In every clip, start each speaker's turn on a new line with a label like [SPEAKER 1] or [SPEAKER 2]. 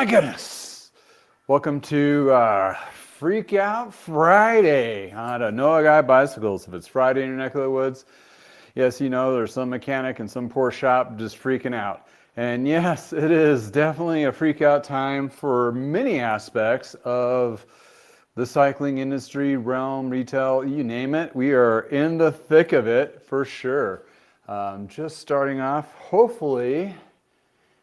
[SPEAKER 1] my goodness. Welcome to Freak Out Friday on a Noah Guy Bicycles. If it's Friday in your neck of the woods, yes, you know there's some mechanic and some poor shop just freaking out. And yes, it is definitely a freak out time for many aspects of the cycling industry, realm, retail, you name it. We are in the thick of it for sure. Just starting off, hopefully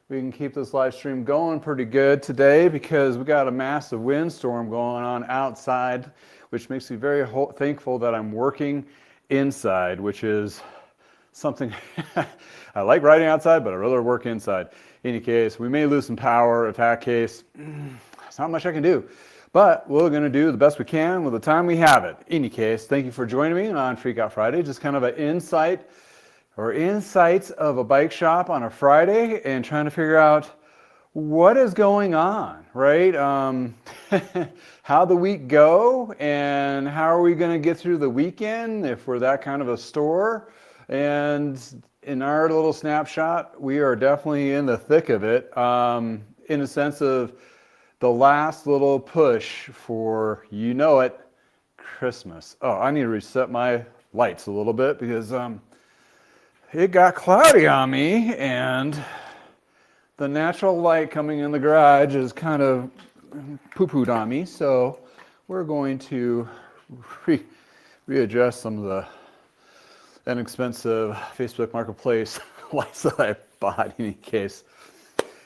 [SPEAKER 1] we can keep this live stream going pretty good today because we got a massive windstorm going on outside, which makes me very thankful that I'm working inside, which is something I like riding outside, but I rather work inside. In any case, we may lose some power. If that case, there's not much I can do. But we're going to do the best we can with the time we have it. In any case, thank you for joining me on Freak Out Friday. Just kind of an insight or insights of a bike shop on a Friday and trying to figure out what is going on, right? How the week go and how are we going to get through the weekend if we're that kind of a store. And in our little snapshot, we are definitely in the thick of it in a sense of the last little push for, you know it, Christmas. Oh, I need to reset my lights a little bit because it got cloudy on me and the natural light coming in the garage is kind of poo-pooed on me. So we're going to readjust some of the inexpensive Facebook Marketplace lights that I bought in any case.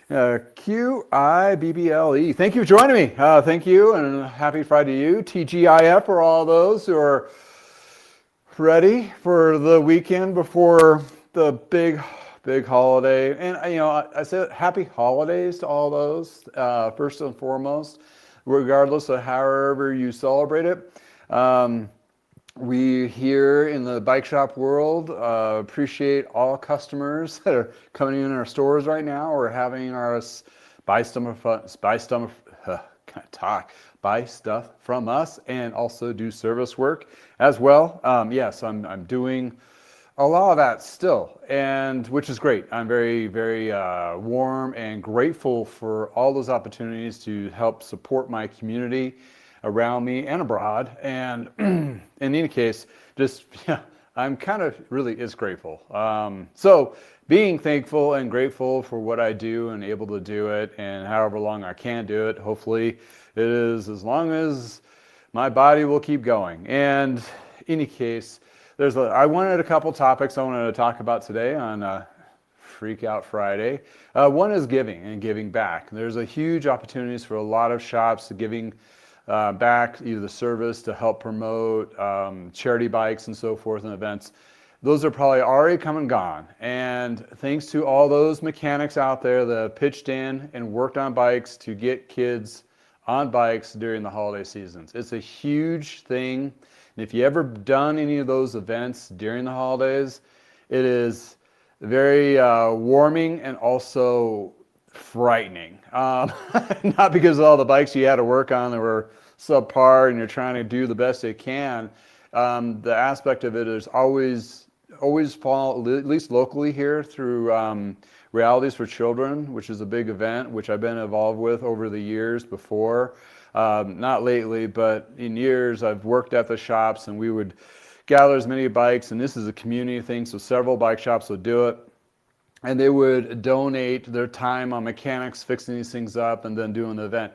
[SPEAKER 1] QIBBLE. Thank you for joining me. Thank you and happy Friday to you. TGIF for all those who are ready for the weekend before the big holiday. And you know, I said happy holidays to all those, first and foremost, regardless of however you celebrate it. We here in the bike shop world appreciate all customers that are coming in our stores right now or having our buy stuff from us and also do service work as well. Yes, I'm doing a lot of that still, and which is great. I'm very, very warm and grateful for all those opportunities to help support my community around me and abroad. And in any case, just I'm kind of really is grateful. So being thankful and grateful for what I do and able to do it, and however long I can do it. Hopefully, it is as long as my body will keep going. And in any case, I wanted a couple topics I wanted to talk about today on Freak Out Friday. One is giving and giving back. There's a huge opportunities for a lot of shops giving back either the service to help promote charity bikes and so forth and events. Those are probably already come and gone. And thanks to all those mechanics out there that pitched in and worked on bikes to get kids on bikes during the holiday seasons. It's a huge thing. And if you ever done any of those events during the holidays, it is very warming and also frightening. Not because of all the bikes you had to work on that were subpar and you're trying to do the best you can. The aspect of it is always fall, at least locally here, through Realities for Children, which is a big event, which I've been involved with over the years before. Not lately, but in years I've worked at the shops and we would gather as many bikes, and this is a community thing, so several bike shops would do it. And they would donate their time on mechanics fixing these things up and then doing the event.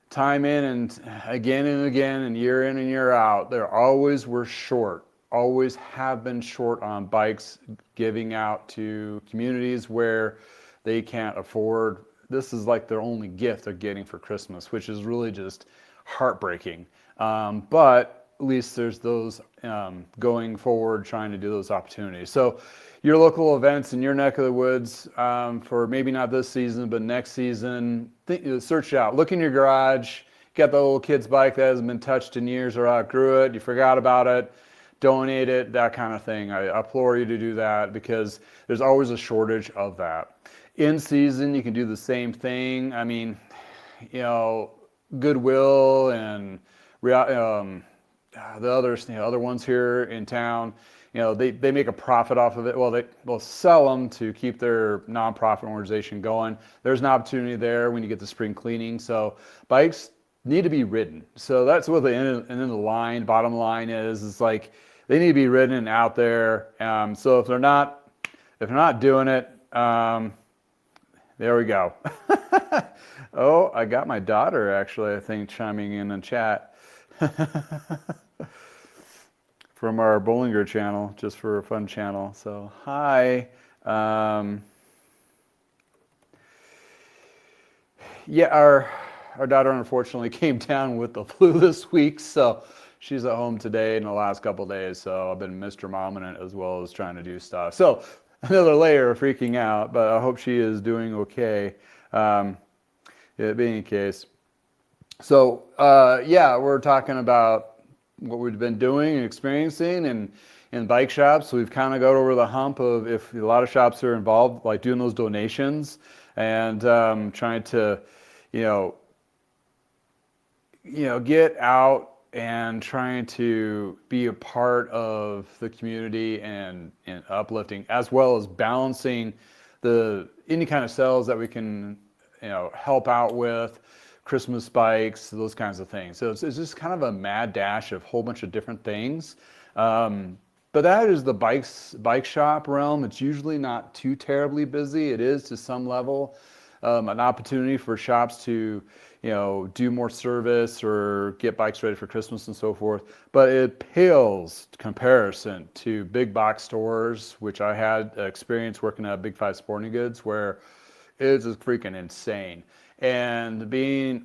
[SPEAKER 1] Time in and again and year in and year out, there always were short, always have been short on bikes giving out to communities where they can't afford. This is like their only gift they're getting for Christmas, which is really just heartbreaking. But at least there's those going forward trying to do those opportunities. So your local events in your neck of the woods for maybe not this season, but next season, search it out. Look in your garage, get the little kid's bike that hasn't been touched in years or outgrew it, you forgot about it, donate it, that kind of thing. I implore you to do that because there's always a shortage of that. In season, you can do the same thing. I mean, you know, Goodwill and the other ones here in town they make a profit off of it. Well, they'll sell them to keep their nonprofit organization going. There's an opportunity there when you get the spring cleaning. So bikes need to be ridden. So that's what the end of the line, bottom line is like they need to be ridden and out there. So if they're not doing it, there we go. Oh, I got my daughter actually, I think, chiming in the chat from our Bollinger channel, just for a fun channel. So hi. Yeah, our daughter unfortunately came down with the flu this week, so she's at home today in the last couple of days. So I've been Mr. Momming it as well as trying to do stuff. So another layer of freaking out, but I hope she is doing okay. It being the case. So yeah, we're talking about what we've been doing and experiencing in bike shops. We've kind of got over the hump of if a lot of shops are involved, like doing those donations and trying to, get out and trying to be a part of the community and uplifting, as well as balancing any kind of sales that we can, help out with, Christmas bikes, those kinds of things. So it's just kind of a mad dash of a whole bunch of different things. But that is the bike shop realm. It's usually not too terribly busy. It is to some level an opportunity for shops to, do more service or get bikes ready for Christmas and so forth. But it pales comparison to big box stores, which I had experience working at Big Five Sporting Goods, where it's just freaking insane. And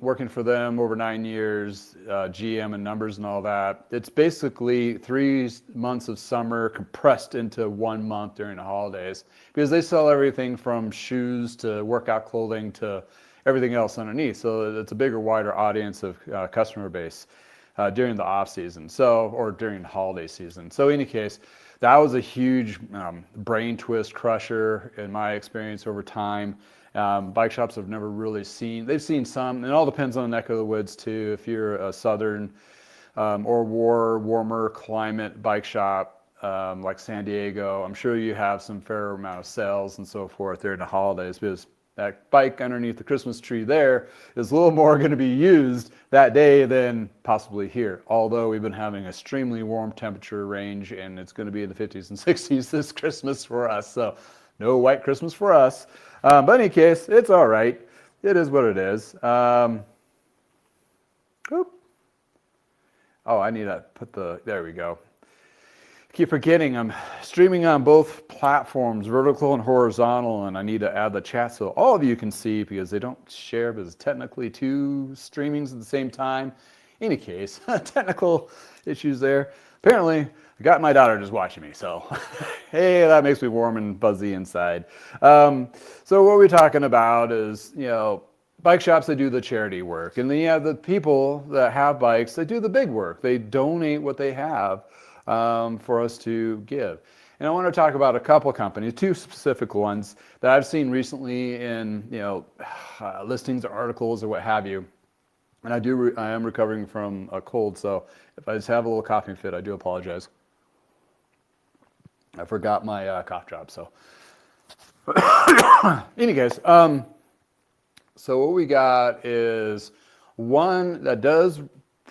[SPEAKER 1] working for them over 9 years, GM and numbers and all that, it's basically 3 months of summer compressed into 1 month during the holidays, because they sell everything from shoes to workout clothing to everything else underneath. So it's a bigger, wider audience of customer base during the off season, or during the holiday season. So in any case, that was a huge brain twist crusher in my experience over time. Bike shops have never really they've seen some, and it all depends on the neck of the woods too. If you're a southern or warmer climate bike shop like San Diego, I'm sure you have some fair amount of sales and so forth during the holidays, because that bike underneath the Christmas tree there is a little more going to be used that day than possibly here. Although we've been having an extremely warm temperature range, and it's going to be in the 50s and 60s this Christmas for us. So no white Christmas for us. But in any case, it's all right. It is what it is. Oh, I need to there we go. Keep forgetting I'm streaming on both platforms, vertical and horizontal, and I need to add the chat so all of you can see, because they don't share, because it's technically 2 streamings at the same time. In any case, technical issues there. Apparently, I got my daughter just watching me, so hey, that makes me warm and fuzzy inside. So what we're talking about is, bike shops that do the charity work, and then you have the people that have bikes that do the big work. They donate what they have for us to give. And I want to talk about a couple of companies, 2 specific ones that I've seen recently in listings or articles or what have you. And I am recovering from a cold, so if I just have a little coughing fit, I do apologize. I forgot my cough drop, so. Any case, so what we got is one that does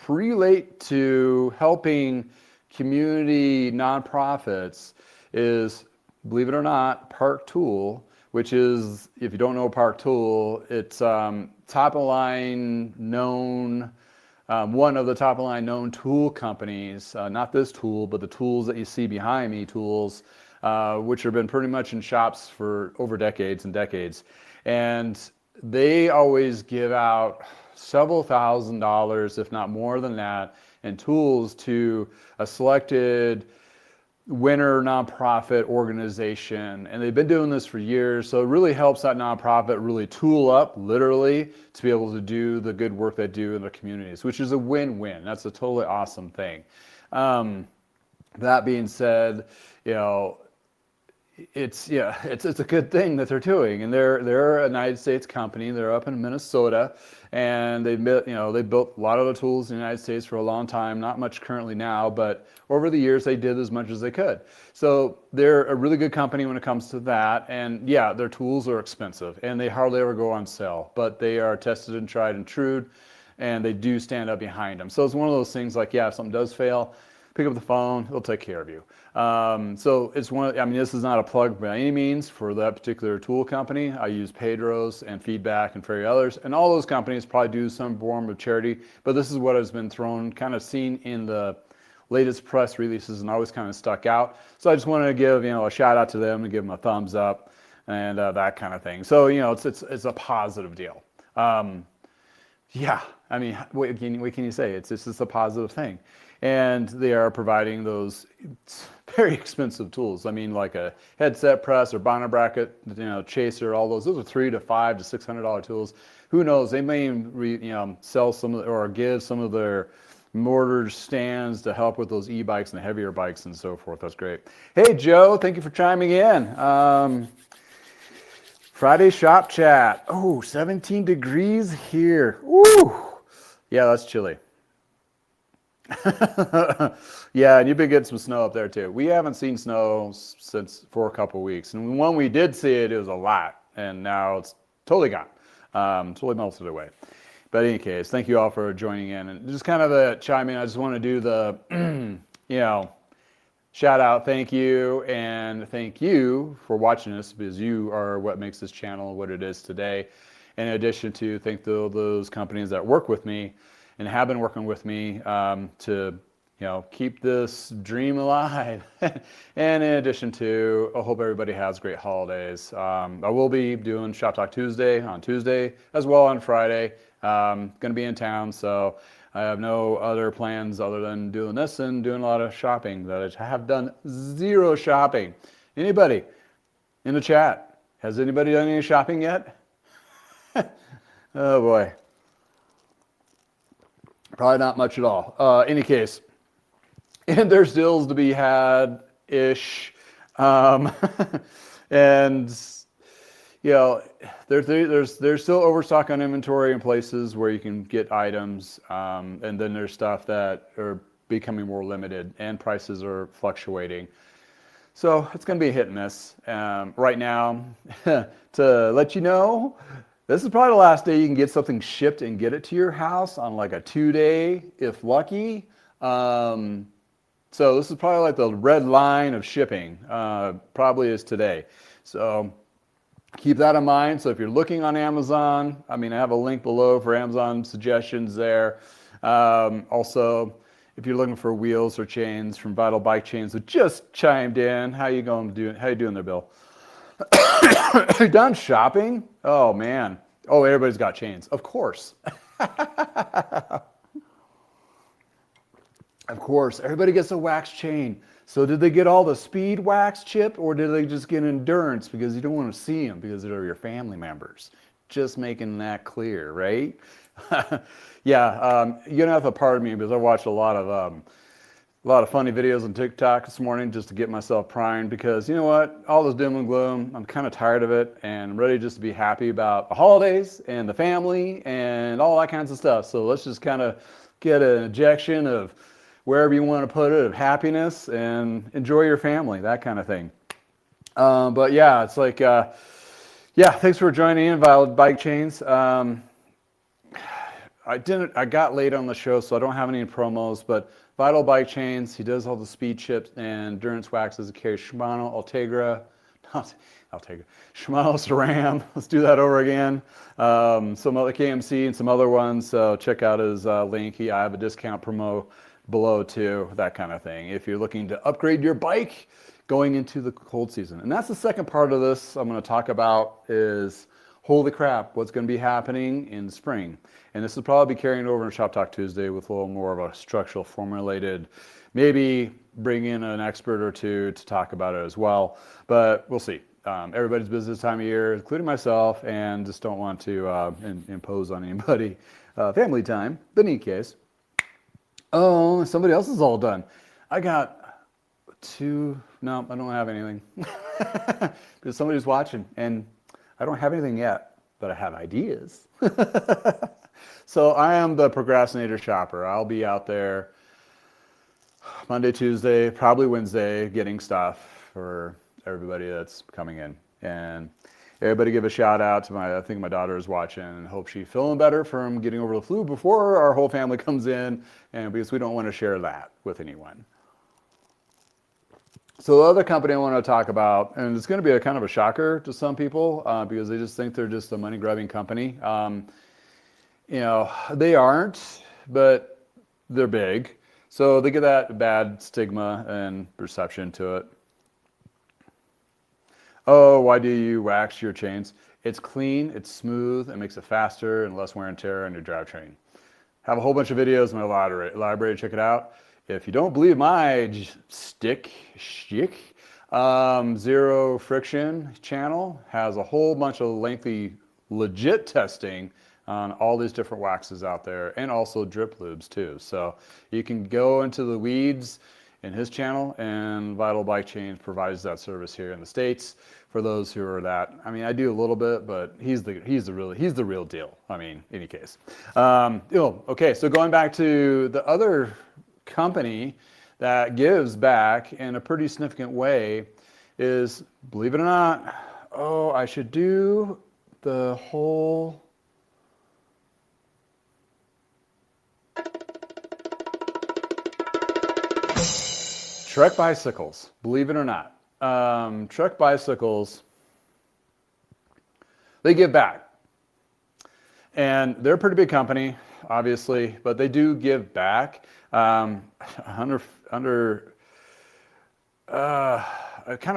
[SPEAKER 1] relate to helping community nonprofits is, believe it or not, Park Tool, which is, if you don't know Park Tool, it's top of line known, one of the top of line known tool companies, not this tool, but the tools that you see behind me, tools, which have been pretty much in shops for over decades and decades. And they always give out several $1,000s, if not more than that, in tools to a selected winner nonprofit organization. And they've been doing this for years. So it really helps that nonprofit really tool up, literally, to be able to do the good work they do in their communities, which is a win-win. That's a totally awesome thing. That being said, it's a good thing that they're doing, and they're a United States company. They're up in Minnesota, and they built a lot of the tools in the United States for a long time. Not much currently now, but over the years they did as much as they could. So they're a really good company when it comes to that. And yeah, their tools are expensive, and they hardly ever go on sale, but they are tested and tried and true, and they do stand up behind them. So it's one of those things like, yeah, if something does fail, pick up the phone, it'll take care of you. So it's this is not a plug by any means for that particular tool company. I use Pedro's and Feedback and Fairy Others, and all those companies probably do some form of charity, but this is what has been kind of seen in the latest press releases and always kind of stuck out. So I just wanted to give, a shout out to them and give them a thumbs up and that kind of thing. So, it's a positive deal. Yeah, what can you say? It's just a positive thing. And they are providing those very expensive tools. Like a headset press or bonnet bracket, chaser, all those are $300 to $500 to $600 tools. Who knows? They may even sell or give some of their mortar stands to help with those e-bikes and the heavier bikes and so forth. That's great. Hey, Joe, thank you for chiming in. Friday shop chat. Oh, 17 degrees here. Woo! Yeah, that's chilly. Yeah, and you've been getting some snow up there too. We haven't seen snow for a couple of weeks. And when we did see it, it was a lot. And now it's totally gone. Totally melted away. But in any case, thank you all for joining in. And just kind of a chime in, I just want to do the, shout out, thank you, and thank you for watching this, because you are what makes this channel what it is today. In addition to thank those companies that work with me and have been working with me to keep this dream alive. And in addition to, I hope everybody has great holidays. I will be doing Shop Talk Tuesday on Tuesday as well on Friday. Going to be in town, so I have no other plans other than doing this and doing a lot of shopping. That I have done zero shopping. Anybody in the chat, has anybody done any shopping yet? Oh boy. Probably not much at all. Any case, and there's deals to be had-ish. And, there's still overstock on inventory in places where you can get items. And then there's stuff that are becoming more limited and prices are fluctuating. So it's going to be a hit and miss. Right now, to let you know, this is probably the last day you can get something shipped and get it to your house on like a 2-day, if lucky. So this is probably like the red line of shipping, probably is today. So keep that in mind. So if you're looking on Amazon, I have a link below for Amazon suggestions there. Also, if you're looking for wheels or chains from Vital Bike Chains that just chimed in, how you doing there, Bill? Are you done shopping? Oh man. Oh, everybody's got chains. Of course. Of course. Everybody gets a wax chain. So did they get all the speed wax chip, or did they just get endurance because you don't want to see them because they're your family members? Just making that clear, right? Yeah, you're gonna have to pardon me because I watched a lot of funny videos on TikTok this morning just to get myself primed, because you know what? All this doom and gloom, I'm kind of tired of it, and I'm ready just to be happy about the holidays and the family and all that kinds of stuff. So let's just kind of get an injection of wherever you want to put it, of happiness, and enjoy your family, that kind of thing. But yeah, it's like, thanks for joining in, Violet Bike Chains. I got late on the show, so I don't have any promos, but Vital Bike Chains, he does all the speed chips and endurance waxes. He carries Shimano, Shimano SRAM. Let's do that over again. Some other KMC and some other ones. So check out his link. I have a discount promo below too, that kind of thing. If you're looking to upgrade your bike going into the cold season. And that's the second part of this I'm going to talk about is, holy crap, what's going to be happening in spring. And this will probably be carrying over in Shop Talk Tuesday with a little more of a structural formulated, maybe bring in an expert or two to talk about it as well. But we'll see. Everybody's busy this time of year, including myself, and just don't want to impose on anybody family time. But in any case, oh, somebody else is all done. I got No, I don't have anything. Because somebody's watching, and I don't have anything yet, but I have ideas. So I am the procrastinator shopper. I'll be out there Monday, Tuesday, probably Wednesday, getting stuff for everybody that's coming in. And everybody give a shout out to I think my daughter is watching, and hope she's feeling better from getting over the flu before our whole family comes in, and because we don't want to share that with anyone. So the other company I want to talk about, and it's going to be a kind of a shocker to some people because they just think they're just a money grabbing company. They aren't, but they're big. So they get that bad stigma and perception to it. Oh, why do you wax your chains? It's clean, it's smooth, it makes it faster and less wear and tear on your drivetrain. Have a whole bunch of videos in my library, check it out. If you don't believe my Zero Friction channel has a whole bunch of lengthy, legit testing on all these different waxes out there, and also drip lubes too. So you can go into the weeds in his channel, and Vital Bike Change provides that service here in the States for those who are that. I mean, I do a little bit, but he's the real deal. I mean, in any case. Okay, so going back to the other company that gives back in a pretty significant way is, believe it or not, I should do the whole Trek bicycles, believe it or not. Trek bicycles, they give back. And they're a pretty big company, obviously, but they do give back. I kind of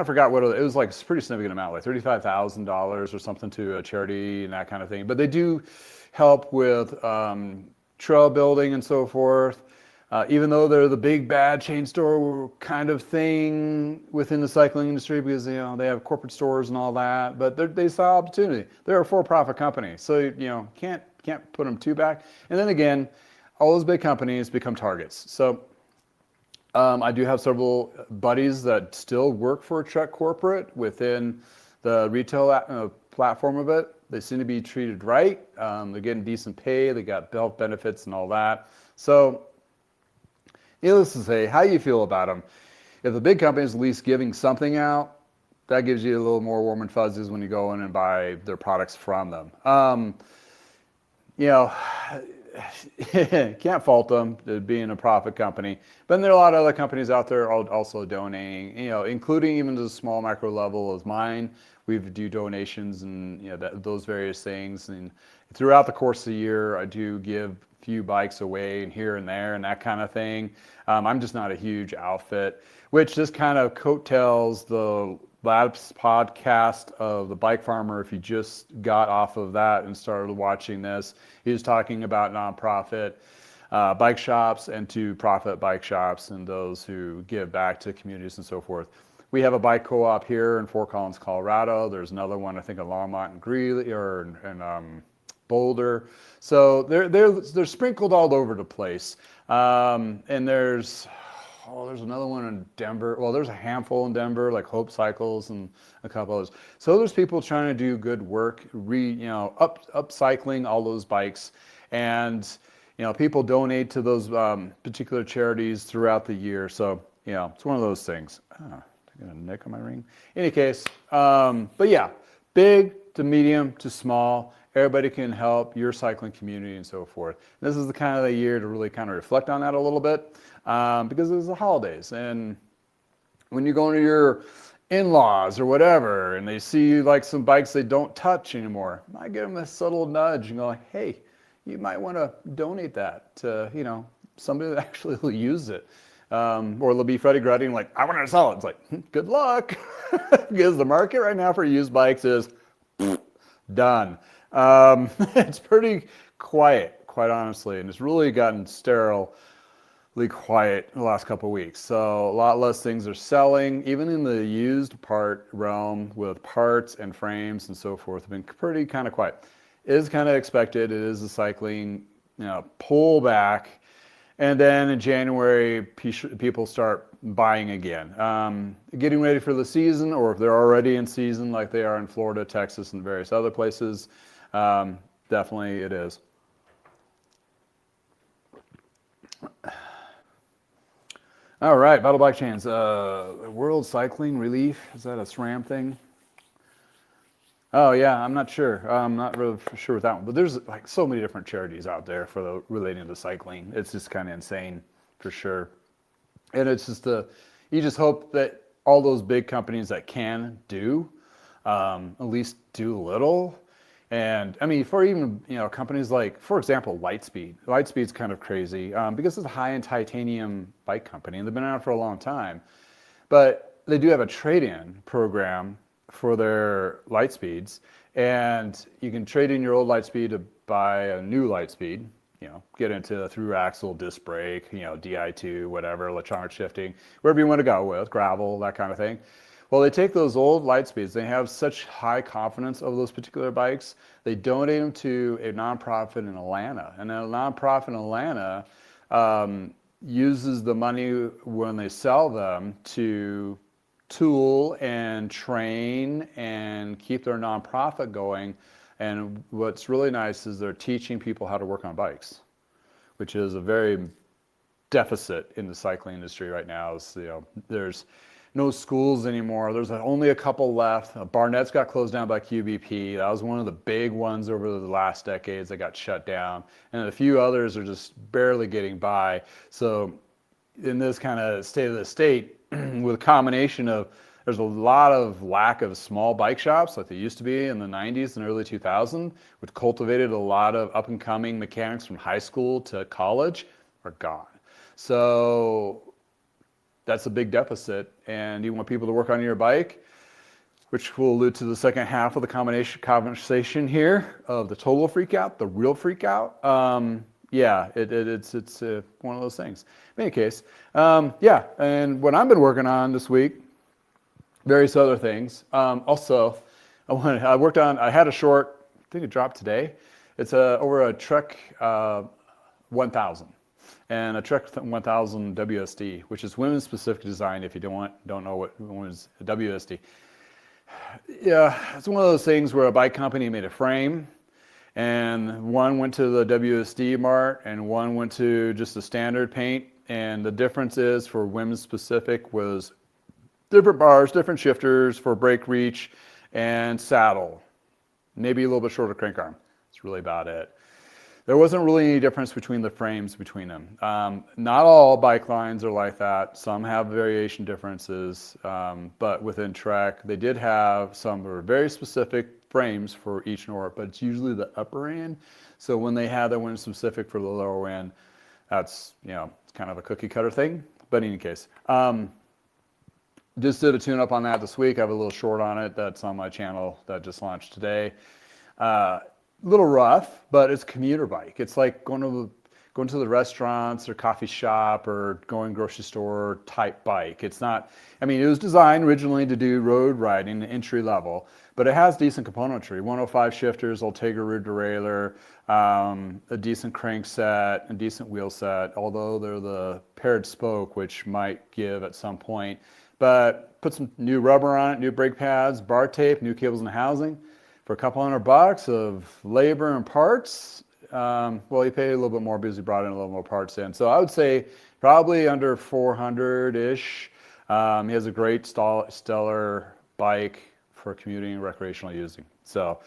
[SPEAKER 1] forgot what it was, like a pretty significant amount, like $35,000 or something to a charity and that kind of thing. But they do help with trail building and so forth. Even though they're the big bad chain store kind of thing within the cycling industry, because they have corporate stores and all that, but they saw opportunity. They're a for-profit company, so can't put them too back. And then again, all those big companies become targets. So I do have several buddies that still work for Trek corporate within the retail platform of it. They seem to be treated right. They're getting decent pay. They got health benefits and all that. So needless to say, how you feel about them. If the big company is at least giving something out, that gives you a little more warm and fuzzies when you go in and buy their products from them. Can't fault them being a profit company. But then there are a lot of other companies out there also donating, including even to the small micro level as mine. We do donations and those various things. And throughout the course of the year, I do give a few bikes away and here and there and that kind of thing. I'm just not a huge outfit, which just kind of coattails the last podcast of the Bike Farmer. If you just got off of that and started watching this, he was talking about nonprofit bike shops and to-profit bike shops and those who give back to communities and so forth. We have a bike co-op here in Fort Collins, Colorado. There's another one, I think, in Longmont and Greeley or in Boulder. So they're sprinkled all over the place. And there's another one in Denver. Well, there's a handful in Denver, like Hope Cycles and a couple others. So there's people trying to do good work, upcycling all those bikes. And, people donate to those particular charities throughout the year. So, it's one of those things. I got a nick on my ring. In any case, but yeah, big to medium to small. Everybody can help your cycling community and so forth. This is the kind of the year to really kind of reflect on that a little bit because it's the holidays. And when you go into your in-laws or whatever and they see you like some bikes they don't touch anymore, I give them a subtle nudge and go, hey, you might want to donate that to, somebody that actually will use it. Or they'll be Freddie Gruddy like, I want to sell it. It's like, good luck. Because the market right now for used bikes is done. It's pretty quiet, quite honestly, and it's really gotten sterilely quiet in the last couple of weeks. So a lot less things are selling, even in the used part realm with parts and frames and so forth. Have been pretty kind of quiet. It is kind of expected. It is a cycling, pullback. And then in January, people start buying again, getting ready for the season, or if they're already in season like they are in Florida, Texas, and various other places. Definitely it is. All right, battle bike chains. World Cycling Relief, is that a SRAM thing? Oh yeah, I'm not sure. I'm not really sure with that one, but there's like so many different charities out there for relating to cycling. It's just kind of insane, for sure. And it's just you just hope that all those big companies that can do, at least do a little. And I mean, for even companies like, for example, Lightspeed. Lightspeed's kind of crazy because it's a high-end titanium bike company, and they've been around for a long time. But they do have a trade-in program for their Lightspeeds, and you can trade in your old Lightspeed to buy a new Lightspeed. Get into through axle, disc brake, Di2, whatever, electronic shifting, wherever you want to go with, gravel, that kind of thing. Well, they take those old Lightspeeds, they have such high confidence of those particular bikes, they donate them to a nonprofit in Atlanta. And a nonprofit in Atlanta uses the money when they sell them to tool and train and keep their nonprofit going. And what's really nice is they're teaching people how to work on bikes, which is a very deficit in the cycling industry right now. There's no schools anymore. There's only a couple left. Barnett's got closed down by QBP. That was one of the big ones over the last decades that got shut down. And a few others are just barely getting by. So in this kind of state of the state, with a combination of, there's a lot of lack of small bike shops like they used to be in the 90s and early 2000s, which cultivated a lot of up and coming mechanics from high school to college are gone. So that's a big deficit, and you want people to work on your bike, which will allude to the second half of the conversation here of the total freak out, the real freak out. Yeah, it's one of those things. In any case, yeah, and what I've been working on this week, various other things. Also, I had a short, I think it dropped today. It's over a Trek 1000 and a Trek 1000 WSD, which is women's specific design. If you don't know what women's WSD, yeah, it's one of those things where a bike company made a frame, and one went to the WSD mart and one went to just the standard paint. And the difference is for women's specific was different bars, different shifters for brake reach and saddle, maybe a little bit shorter crank arm. That's really about it. There wasn't really any difference between the frames between them. Not all bike lines are like that. Some have variation differences, but within Trek, they did have some that were very specific frames for each Nord, but it's usually the upper end. So when they had that one specific for the lower end, that's, it's kind of a cookie cutter thing. But in any case, just did a tune up on that this week. I have a little short on it that's on my channel that just launched today. A little rough, but it's a commuter bike. It's like going to the restaurants or coffee shop or going grocery store type bike. It's not, I mean, it was designed originally to do road riding, entry level, but it has decent componentry. 105 shifters, Ultegra rear derailleur, a decent crank set, a decent wheel set, although they're the paired spoke, which might give at some point. But put some new rubber on it, new brake pads, bar tape, new cables and housing. For a couple $100 of labor and parts, well, he paid a little bit more because he brought in a little more parts in. So I would say probably under 400-ish. He has a great stellar bike for commuting and recreational using. So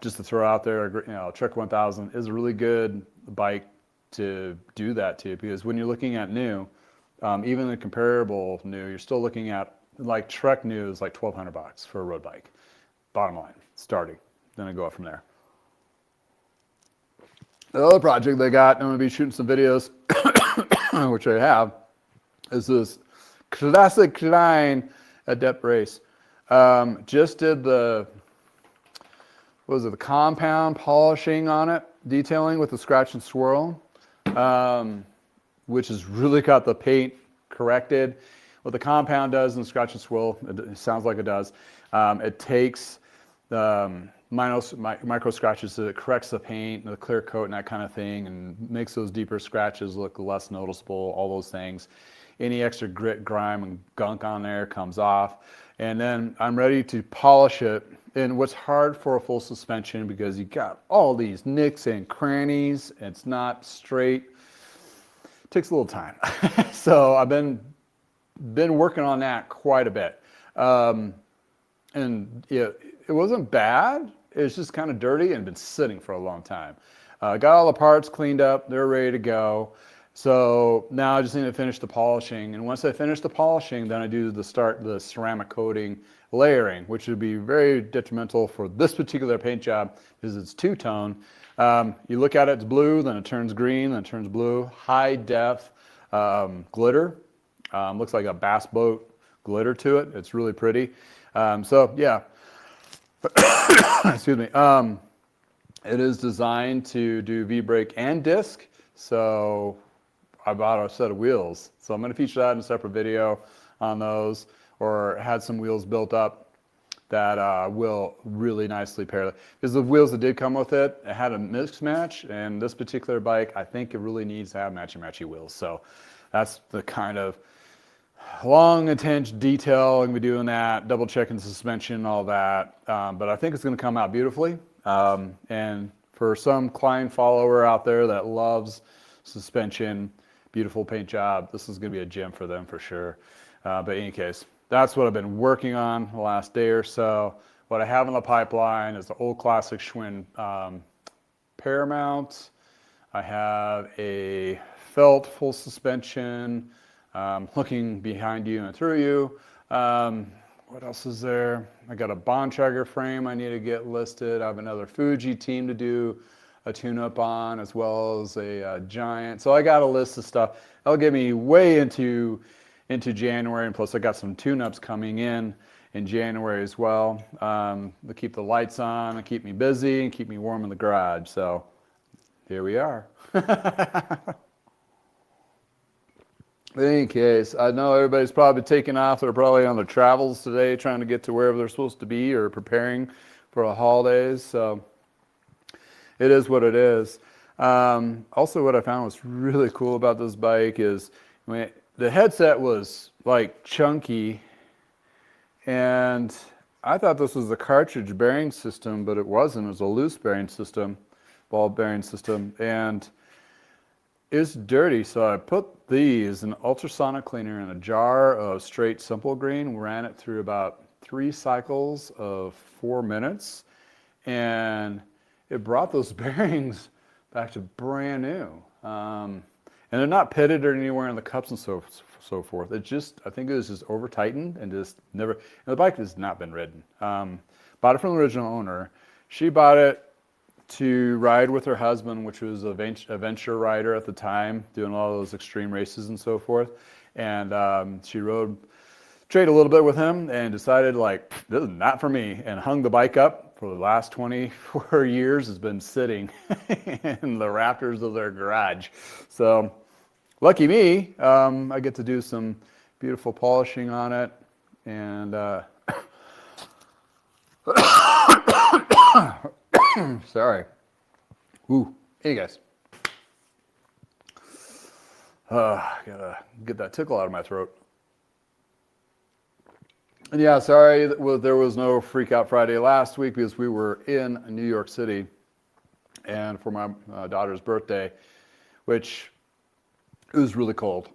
[SPEAKER 1] just to throw out there, Trek 1000 is a really good bike to do that to, because when you're looking at new, even the comparable new, you're still looking at, like Trek new is like $1,200 for a road bike. Bottom line, starting. Then I go up from there. The other project they got, I'm going to be shooting some videos, which I have, is this classic Klein Adept race. Just did the compound polishing on it, detailing with the scratch and swirl, which has really got the paint corrected. What the compound does in the scratch and swirl, it sounds like it does, it takes micro scratches, so it corrects the paint, the clear coat, and that kind of thing, and makes those deeper scratches look less noticeable. All those things. Any extra grit, grime, and gunk on there comes off, and then I'm ready to polish it. And what's hard for a full suspension, because you got all these nicks and crannies, it's not straight. It takes a little time. So I've been working on that quite a bit. And it wasn't bad. It was just kind of dirty and been sitting for a long time. Got all the parts cleaned up. They're ready to go. So now I just need to finish the polishing. And once I finish the polishing, then I do the ceramic coating layering, which would be very detrimental for this particular paint job because it's two-tone. You look at it, it's blue, then it turns green, then it turns blue. High def glitter. Looks like a bass boat glitter to it. It's really pretty. So yeah, excuse me. It is designed to do V-brake and disc. So I bought a set of wheels. So I'm going to feature that in a separate video on those, or had some wheels built up that will really nicely pair. Because the wheels that did come with it, it had a mix match, and this particular bike, I think it really needs to have matchy-matchy wheels. So that's the kind of long attention detail. I'm going to be doing that, double checking suspension, all that. But I think it's going to come out beautifully. And for some client follower out there that loves suspension, beautiful paint job, this is going to be a gem for them for sure. But in any case, that's what I've been working on the last day or so. What I have in the pipeline is the old classic Schwinn Paramount. I have a felt full suspension. Looking behind you and through you. What else is there? I got a Bontrager frame I need to get listed. I have another Fuji team to do a tune-up on, as well as a Giant. So I got a list of stuff. That'll get me way into January, and plus I got some tune-ups coming in January as well. To keep the lights on and keep me busy and keep me warm in the garage. So here we are. In any case, I know everybody's probably taking off. They're probably on their travels today, trying to get to wherever they're supposed to be or preparing for the holidays. So it is what it is. Also, what I found was really cool about this bike is the headset was like chunky, and I thought this was a cartridge bearing system, but it wasn't. It was a loose bearing system, ball bearing system, and it's dirty. So I put these in ultrasonic cleaner in a jar of straight simple green, ran it through about 3 cycles of 4 minutes, and it brought those bearings back to brand new. And they're not pitted or anywhere in the cups and so forth. It just, I think it was just over tightened and just never, and the bike has not been ridden. Bought it from the original owner. She bought it to ride with her husband, which was a venture rider at the time, doing all those extreme races and so forth. And she traded a little bit with him and decided, like, this is not for me, and hung the bike up for the last 24 years. Has been sitting in the rafters of their garage. So lucky me, I get to do some beautiful polishing on it. And sorry. Ooh. Hey guys. Gotta get that tickle out of my throat. And yeah, sorry there was no Freak Out Friday last week because we were in New York City and for my daughter's birthday, which it was really cold.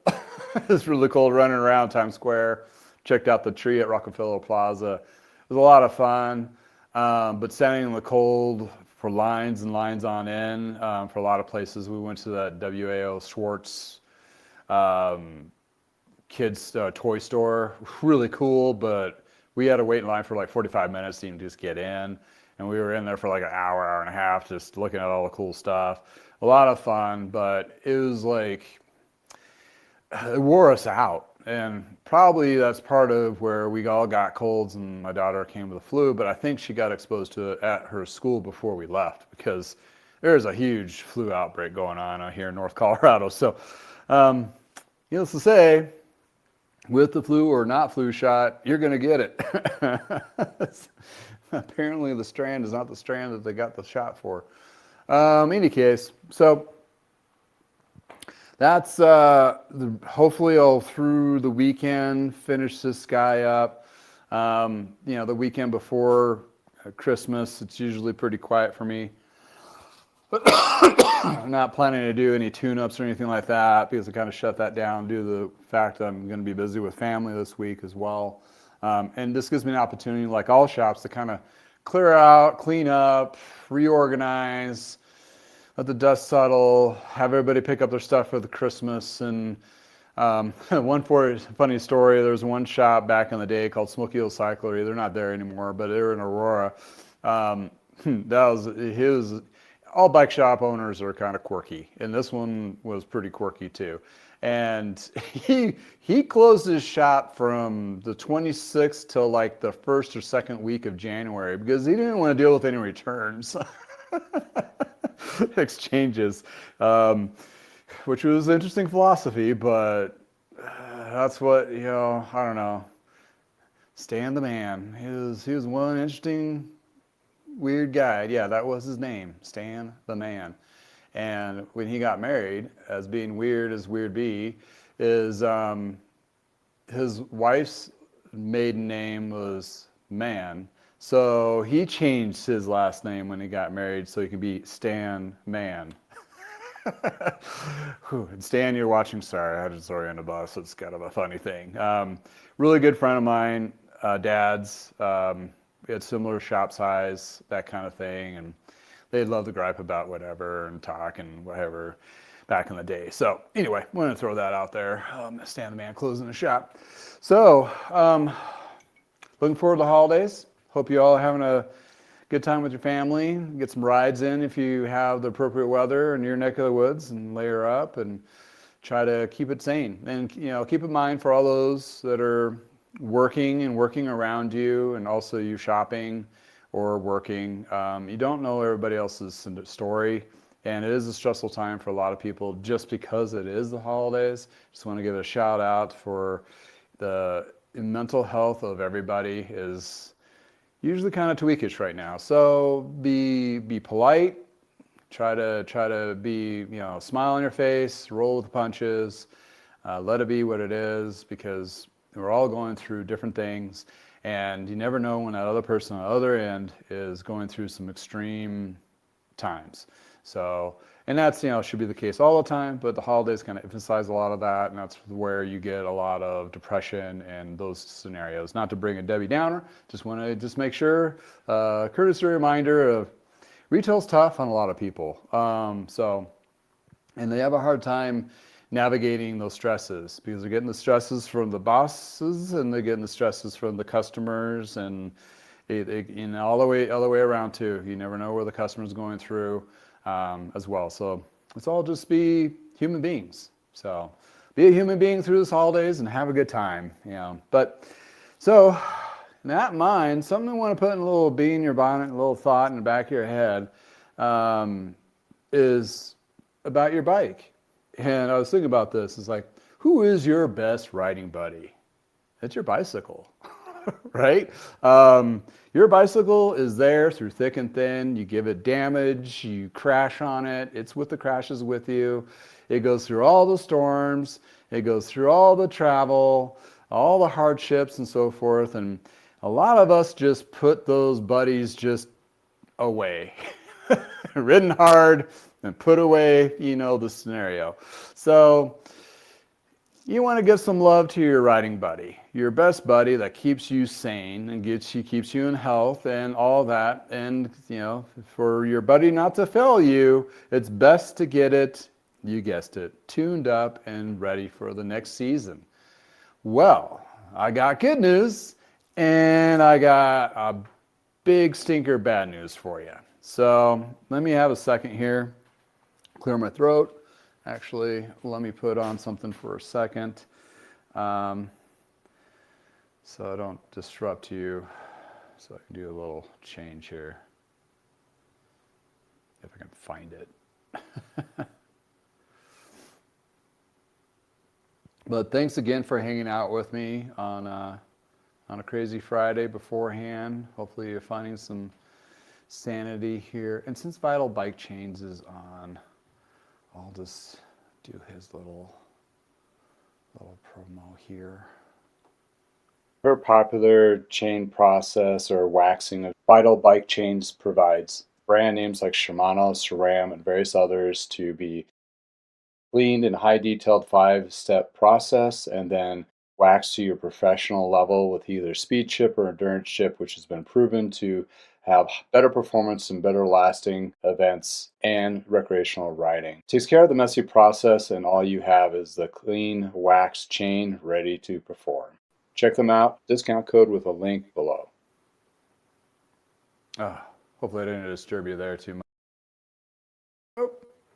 [SPEAKER 1] It was really cold running around Times Square. Checked out the tree at Rockefeller Plaza. It was a lot of fun. But standing in the cold for lines and lines on end for a lot of places. We went to that WAO Schwartz kids toy store. Really cool, but we had to wait in line for like 45 minutes to even just get in. And we were in there for like an hour and a half just looking at all the cool stuff. A lot of fun, but it was like, it wore us out. And probably that's part of where we all got colds and my daughter came with the flu, but I think she got exposed to it at her school before we left because there's a huge flu outbreak going on out here in North Colorado. So, needless to say, with the flu or not flu shot, you're going to get it. Apparently the strand is not the strand that they got the shot for. Any case, so that's hopefully I'll through the weekend finish this guy up. The weekend before Christmas, it's usually pretty quiet for me. I'm not planning to do any tune-ups or anything like that because I kind of shut that down due to the fact that I'm going to be busy with family this week as well. And this gives me an opportunity, like all shops, to kind of clear out, clean up, reorganize, let the dust settle, have everybody pick up their stuff for the Christmas. And one funny story, there was one shop back in the day called Smoky Hill Cyclery. They're not there anymore, but they were in Aurora. All bike shop owners are kind of quirky, and this one was pretty quirky too. And he closed his shop from the 26th till like the first or second week of January because he didn't want to deal with any returns, exchanges, which was an interesting philosophy, but that's what, I don't know. Stan the man. He was one interesting weird guy. Yeah, that was his name, Stan the Man. And when he got married, as being weird as weird be, is his wife's maiden name was Man. So he changed his last name when he got married so he could be Stan Man. And Stan, you're watching, sorry, I had to throw you on the bus. It's kind of a funny thing. Really good friend of mine, dad's. We had similar shop size, that kind of thing, and they'd love to gripe about whatever and talk and whatever back in the day. So anyway, I wanted to throw that out there. Stan the Man closing the shop. So looking forward to the holidays. Hope you all are having a good time with your family. Get some rides in if you have the appropriate weather in your neck of the woods, and layer up and try to keep it sane. And keep in mind for all those that are working around you, and also you shopping or working, you don't know everybody else's story, and it is a stressful time for a lot of people just because it is the holidays. Just want to give a shout out for the mental health of everybody is usually kind of tweakish right now. So be polite, try to be, smile on your face, roll with the punches, let it be what it is, because we're all going through different things, and you never know when that other person on the other end is going through some extreme times. So, and that's, should be the case all the time, but the holidays kind of emphasize a lot of that, and that's where you get a lot of depression and those scenarios. Not to bring a Debbie Downer, just want to make sure, courtesy reminder of retail's tough on a lot of people. And they have a hard time navigating those stresses because they're getting the stresses from the bosses and they're getting the stresses from the customers, and all the way around too. You never know where the customer's going through as well. So let's all just be human beings. So be a human being through this holidays and have a good time. But so in that mind, something I want to put in a little bee in your bonnet, a little thought in the back of your head is about your bike. And I was thinking about this. It's like, who is your best riding buddy? It's your bicycle, right? Your bicycle is there through thick and thin. You give it damage, you crash on it. It's with the crashes with you. It goes through all the storms. It goes through all the travel, all the hardships and so forth. And a lot of us just put those buddies just away, ridden hard, and put away, the scenario. So you want to give some love to your riding buddy, your best buddy that keeps you sane and keeps you in health and all that. And, for your buddy not to fail you, it's best to get it, you guessed it, tuned up and ready for the next season. Well, I got good news and I got a big stinker bad news for you. So let me have a second here. Clear my throat. Actually, let me put on something for a second so I don't disrupt you. So I can do a little change here if I can find it. But thanks again for hanging out with me on on a crazy Friday beforehand. Hopefully you're finding some sanity here. And since Vital Bike Chains is on, I'll just do his little promo here. Very popular chain process or waxing of Vital Bike Chains provides brand names like Shimano, SRAM, and various others to be cleaned in high detailed 5-step process and then waxed to your professional level with either speed chip or endurance chip, which has been proven to have better performance and better lasting events and recreational riding. Takes care of the messy process, and all you have is the clean wax chain ready to perform. Check them out. Discount code with a link below. Hopefully I didn't disturb you there too much.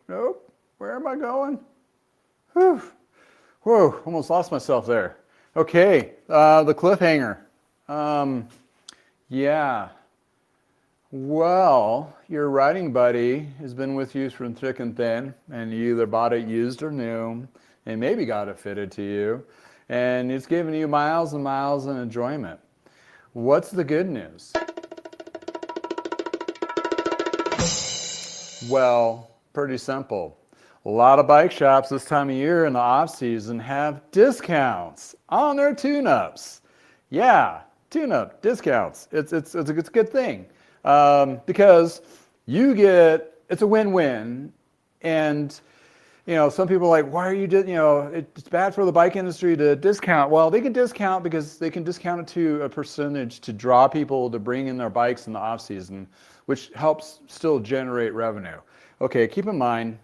[SPEAKER 1] Nope. Where am I going? Whew. Whoa, almost lost myself there. Okay, the cliffhanger. Yeah. Well, your riding buddy has been with you from thick and thin, and you either bought it used or new, and maybe got it fitted to you, and it's giving you miles and miles of enjoyment. What's the good news? Well, pretty simple. A lot of bike shops this time of year in the off season have discounts on their tune-ups. Yeah, tune-up discounts. It's a good thing because it's a win-win. And some people are like, why are you it's bad for the bike industry to discount. Well, they can discount because they can discount it to a percentage to draw people to bring in their bikes in the off season, which helps still generate revenue. Okay, keep in mind,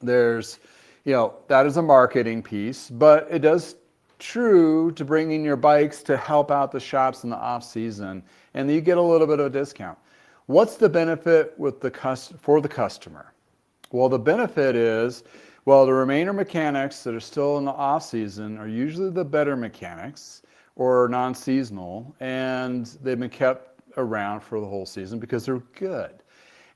[SPEAKER 1] there's, that is a marketing piece, but it does true to bring in your bikes to help out the shops in the off season, and you get a little bit of a discount. What's the benefit for the customer? Well, the benefit is, the remainder mechanics that are still in the off season are usually the better mechanics or non-seasonal, and they've been kept around for the whole season because they're good.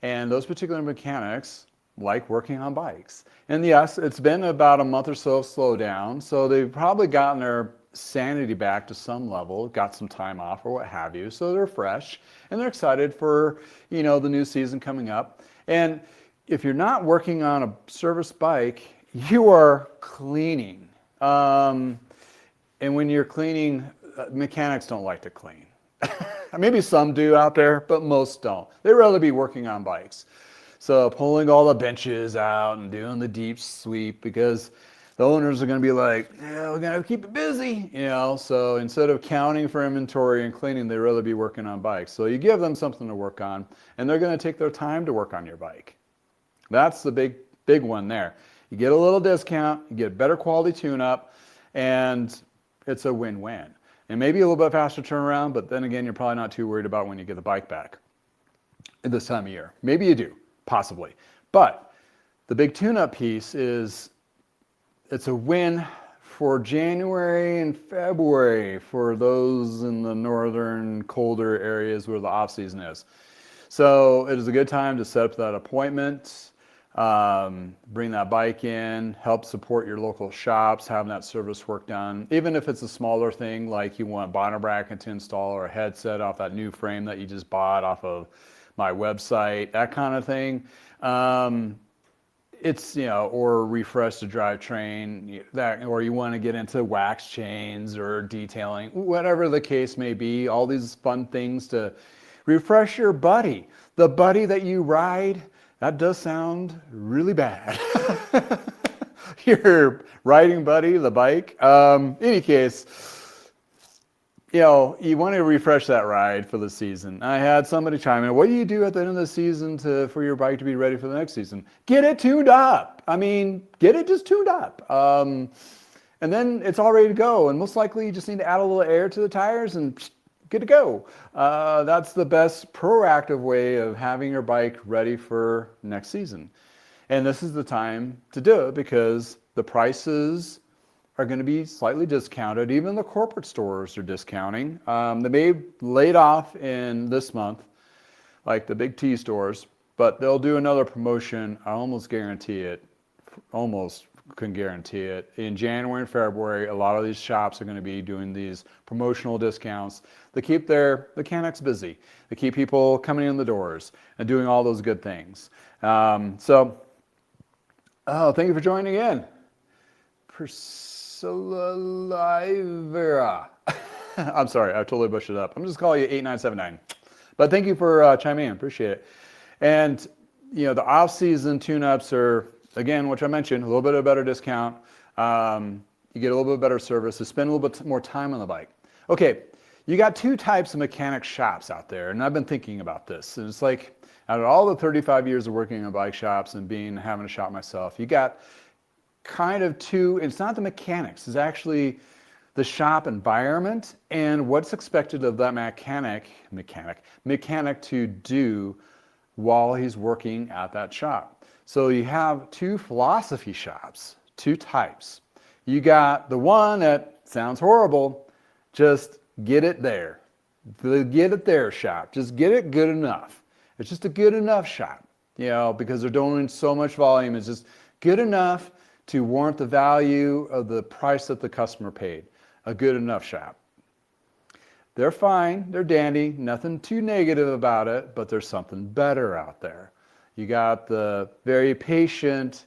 [SPEAKER 1] And those particular mechanics like working on bikes. And yes, it's been about a month or so of slowdown, so they've probably gotten their sanity back to some level, got some time off or what have you, so they're fresh and they're excited for the new season coming up. And if you're not working on a service bike, you are cleaning. And when you're cleaning, mechanics don't like to clean. Maybe some do out there, but most don't. They'd rather be working on bikes. So pulling all the benches out and doing the deep sweep because the owners are going to be like, yeah, we're going to keep it busy, So instead of counting for inventory and cleaning, they'd rather be working on bikes. So you give them something to work on, and they're going to take their time to work on your bike. That's the big one there. You get a little discount, you get better quality tune-up, and it's a win-win. And maybe a little bit faster turnaround, but then again, you're probably not too worried about when you get the bike back at this time of year. Maybe you do. Possibly. But the big tune-up piece is it's a win for January and February for those in the northern, colder areas where the off-season is. So it is a good time to set up that appointment, bring that bike in, help support your local shops, having that service work done. Even if it's a smaller thing, like you want bottom bracket to install or a headset off that new frame that you just bought off of my website, that kind of thing. It's, or refresh the drivetrain, or you want to get into wax chains or detailing, whatever the case may be, all these fun things to refresh your buddy. The buddy that you ride, that does sound really bad. Your riding buddy, the bike. Any case, you want to refresh that ride for the season. I had somebody chime in, what do you do at the end of the season for your bike to be ready for the next season? Get it tuned up. Get it just tuned up. And then it's all ready to go. And most likely you just need to add a little air to the tires and good to go. That's the best proactive way of having your bike ready for next season. And this is the time to do it because the prices are going to be slightly discounted. Even the corporate stores are discounting. They may have laid off in this month, like the big T stores, but they'll do another promotion. I almost guarantee it, almost can guarantee it. In January and February, a lot of these shops are going to be doing these promotional discounts. They keep their mechanics busy. They keep people coming in the doors and doing all those good things. Thank you for joining in. Priscilla. I'm sorry, I totally bushed it up. I'm just calling you 8979. But thank you for chiming in. Appreciate it. And the off-season tune-ups are, again, which I mentioned, a little bit of a better discount. You get a little bit better service. You spend a little bit more time on the bike. Okay, you got two types of mechanic shops out there, and I've been thinking about this. And it's like, out of all the 35 years of working in bike shops and having a shop myself, you got kind of two. It's not the mechanics. It's actually the shop environment and what's expected of that mechanic to do while he's working at that shop. So you have two philosophy shops, two types. You got the one that sounds horrible, just get it there. The get it there shop, just get it good enough. It's just a good enough shop, because they're doing so much volume. It's just good enough to warrant the value of the price that the customer paid. A good enough shop. They're fine, they're dandy, nothing too negative about it, but there's something better out there. You got the very patient,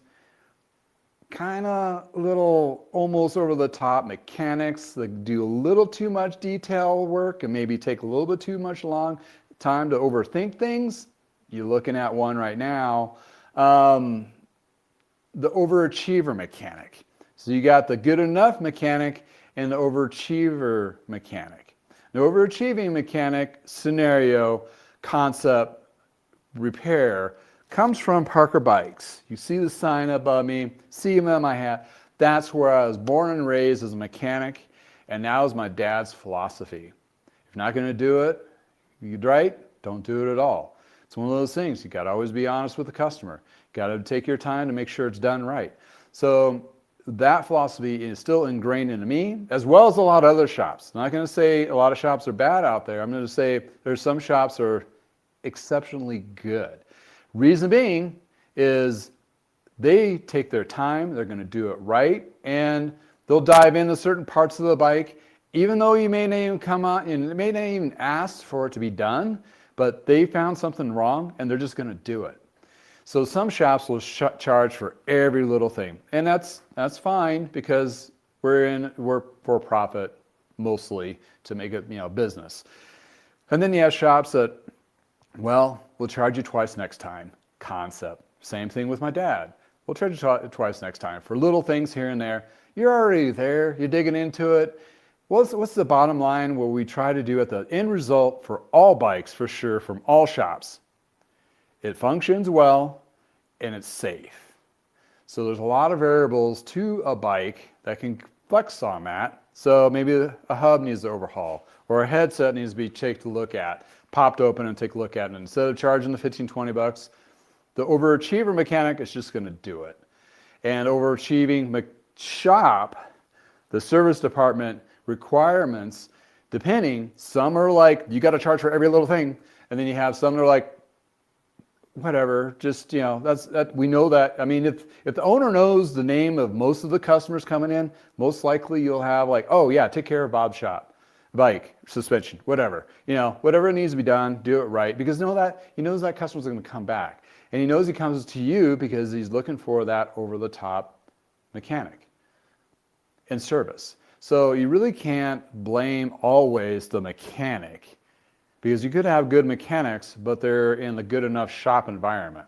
[SPEAKER 1] kind of little almost over the top mechanics that do a little too much detail work and maybe take a little bit too much long time to overthink things. You're looking at one right now. The overachiever mechanic. So you got the good enough mechanic and the overachiever mechanic. The overachieving mechanic scenario, concept, repair comes from Parker Bikes. You see the sign above me, see him on my hat. That's where I was born and raised as a mechanic, and now is my dad's philosophy. If you're not going to do it, right? Don't do it at all. It's one of those things. You got to always be honest with the customer. You got to take your time to make sure it's done right. So that philosophy is still ingrained into me, as well as a lot of other shops. I'm not going to say a lot of shops are bad out there. I'm going to say there's some shops that are exceptionally good. Reason being is they take their time, they're going to do it right, and they'll dive into certain parts of the bike, even though you may not even come out and may not even ask for it to be done, but they found something wrong and they're just going to do it. So some shops will charge for every little thing, and that's fine because we're for profit mostly to make it business. And then you have shops that, we'll charge you twice next time. Concept. Same thing with my dad. We'll charge you twice next time for little things here and there. You're already there. You're digging into it. What's the bottom line? What we try to do at the end result for all bikes, for sure, from all shops. It functions well, and it's safe. So there's a lot of variables to a bike that can flex on that. So maybe a hub needs to overhaul, or a headset needs to be taken a look at, popped open and take a look at it. And instead of charging the $15-20, the overachiever mechanic is just going to do it. And overachieving shop, the service department requirements, depending, some are like, you got to charge for every little thing. And then you have some that are like, whatever, just, we know that. I mean, if the owner knows the name of most of the customers coming in, most likely you'll have like, oh yeah, take care of Bob's shop, bike, suspension, whatever. Whatever needs to be done, do it right. Because he knows that customer's going to come back. And he knows he comes to you because he's looking for that over-the-top mechanic and service. So you really can't blame always the mechanic, because you could have good mechanics, but they're in the good enough shop environment,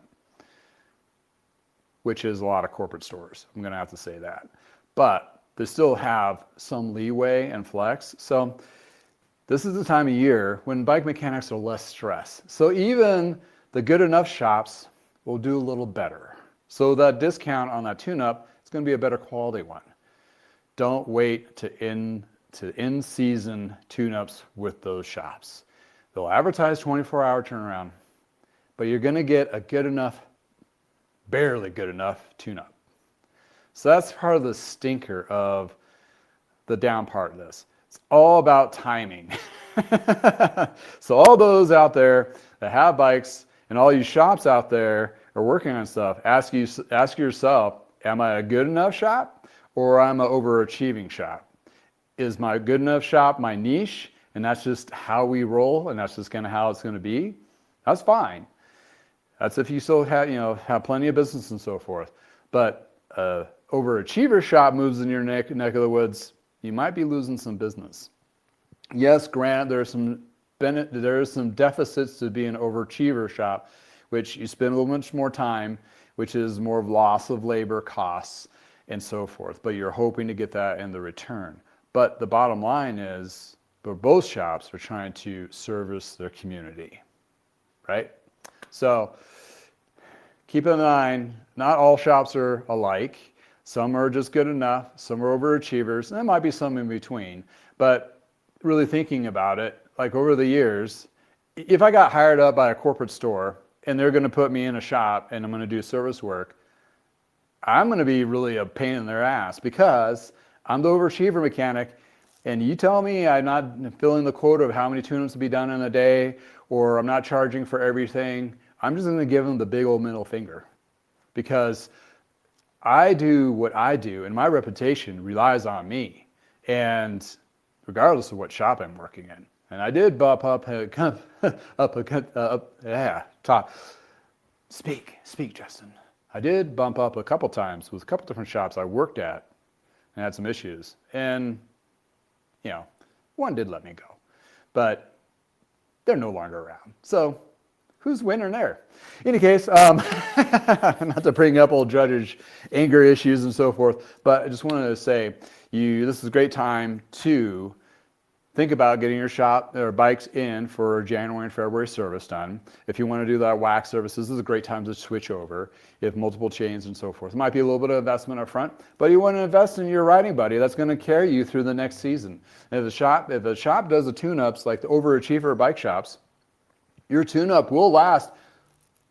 [SPEAKER 1] which is a lot of corporate stores. I'm going to have to say that. But they still have some leeway and flex. So this is the time of year when bike mechanics are less stressed. So even the good enough shops will do a little better. So that discount on that tune-up is going to be a better quality one. Don't wait to in-season tune-ups with those shops. They'll advertise 24-hour turnaround, but you're going to get a good enough, barely good enough tune-up. So that's part of the stinker of the down part of this. It's all about timing. So all those out there that have bikes and all you shops out there are working on stuff, ask yourself, am I a good enough shop or am I overachieving shop? Is my good enough shop my niche and that's just how we roll and that's just kind of how it's going to be? That's fine. That's if you still have, have plenty of business and so forth. But overachiever shop moves in your neck of the woods, you might be losing some business. Yes, granted, there are some deficits to being an overachiever shop, which you spend a little much more time, which is more of loss of labor costs and so forth. But you're hoping to get that in the return. But the bottom line is, both shops are trying to service their community, right? So keep in mind, not all shops are alike. Some are just good enough. Some are overachievers. And there might be some in between. But really thinking about it, like over the years, if I got hired up by a corporate store and they're going to put me in a shop and I'm going to do service work, I'm going to be really a pain in their ass because I'm the overachiever mechanic and you tell me I'm not filling the quota of how many tune-ups to be done in a day or I'm not charging for everything, I'm just going to give them the big old middle finger because I do what I do and my reputation relies on me and regardless of what shop I'm working in. And I did bump up, Speak, Justin. I did bump up a couple times with a couple different shops I worked at and had some issues. And, one did let me go. But they're no longer around. So who's winning there? In any case, not to bring up old judges' anger issues and so forth, but I just wanted to say, this is a great time to think about getting your shop or bikes in for January and February service done. If you want to do that wax services, this is a great time to switch over. You have multiple chains and so forth. It might be a little bit of investment up front, but you want to invest in your riding buddy that's going to carry you through the next season. And if the shop does the tune-ups like the overachiever bike shops, your tune-up will last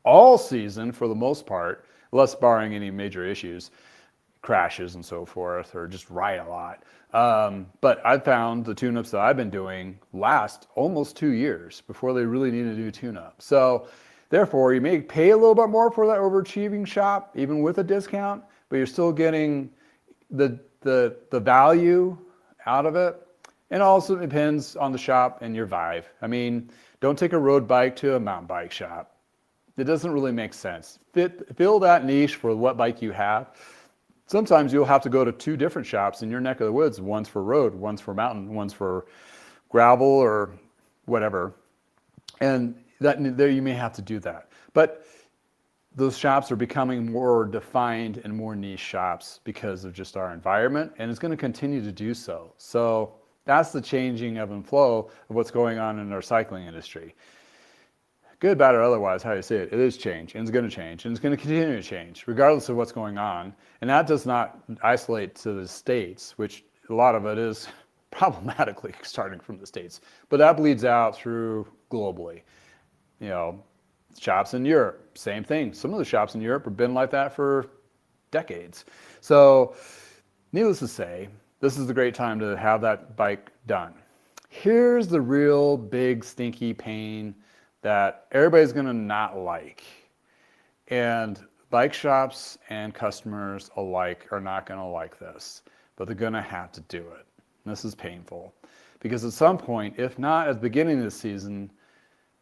[SPEAKER 1] all season for the most part, less barring any major issues, crashes and so forth, or just ride a lot. But I've found the tune-ups that I've been doing last almost 2 years before they really need a new tune-up. So therefore, you may pay a little bit more for that overachieving shop, even with a discount, but you're still getting the value out of it. And also depends on the shop and your vibe. I mean, don't take a road bike to a mountain bike shop. It doesn't really make sense. Fill that niche for what bike you have. Sometimes you'll have to go to 2 different shops in your neck of the woods. One's for road, one's for mountain, one's for gravel or whatever. And there you may have to do that. But those shops are becoming more defined and more niche shops because of just our environment, and it's going to continue to do so. So that's the changing ebb and flow of what's going on in our cycling industry. Good, bad, or otherwise, how you say it, it is change, and it's going to change, and it's going to continue to change, regardless of what's going on. And that does not isolate to the States, which a lot of it is problematically starting from the States. But that bleeds out through globally. Shops in Europe, same thing. Some of the shops in Europe have been like that for decades. So, needless to say, this is the great time to have that bike done. Here's the real big stinky pain that everybody's going to not like. And bike shops and customers alike are not going to like this, but they're going to have to do it. And this is painful because at some point, if not at the beginning of the season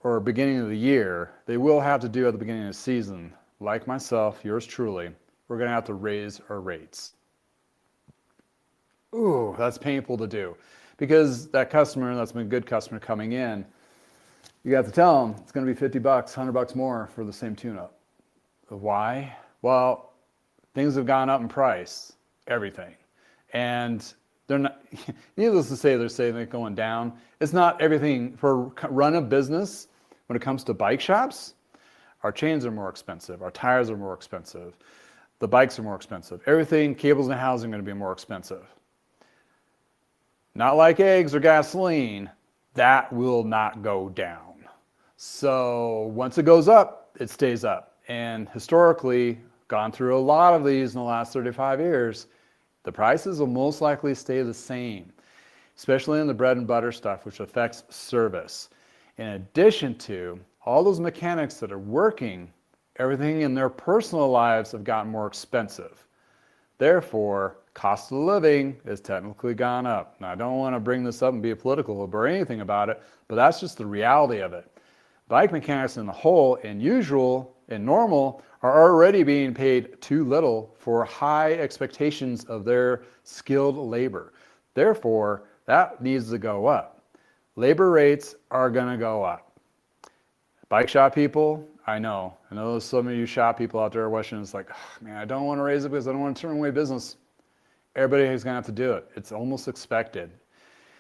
[SPEAKER 1] or beginning of the year, they will have to do at the beginning of the season. Like myself, yours truly, we're going to have to raise our rates. Ooh, that's painful to do because that customer, that's been a good customer coming in, you have to tell them it's going to be $50, $100 more for the same tune-up. Why? Well, things have gone up in price, everything. And they're not, needless to say, they're saying they're going down. It's not everything. For run of business, when it comes to bike shops, our chains are more expensive. Our tires are more expensive. The bikes are more expensive. Everything, cables and housing are going to be more expensive. Not like eggs or gasoline. That will not go down. So once it goes up, it stays up. And historically, gone through a lot of these in the last 35 years, the prices will most likely stay the same, especially in the bread and butter stuff, which affects service. In addition to all those mechanics that are working, everything in their personal lives have gotten more expensive. Therefore, cost of living has technically gone up. Now, I don't want to bring this up and be political or anything about it, but that's just the reality of it. Bike mechanics in the whole, in usual, in normal, are already being paid too little for high expectations of their skilled labor. Therefore, that needs to go up. Labor rates are going to go up. Bike shop people, I know some of you shop people out there are watching, it's like, oh, man, I don't want to raise it because I don't want to turn away business. Everybody is going to have to do it. It's almost expected.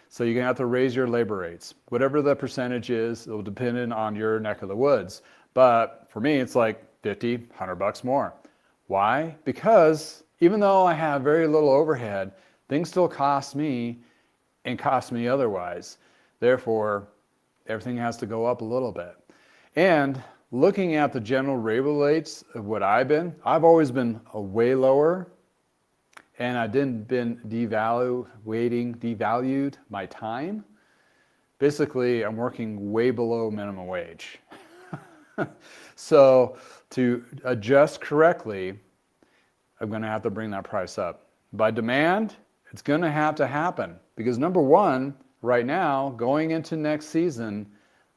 [SPEAKER 1] So you're going to have to raise your labor rates. Whatever the percentage is, it will depend on your neck of the woods. But for me, it's like 50, $100 more. Why? Because even though I have very little overhead, things still cost me and cost me otherwise. Therefore, everything has to go up a little bit. And looking at the general labor rates of what I've always been a way lower, and I didn't been devalued my time. Basically, I'm working way below minimum wage. So to adjust correctly, I'm going to have to bring that price up. By demand, it's going to have to happen because number one, right now, going into next season,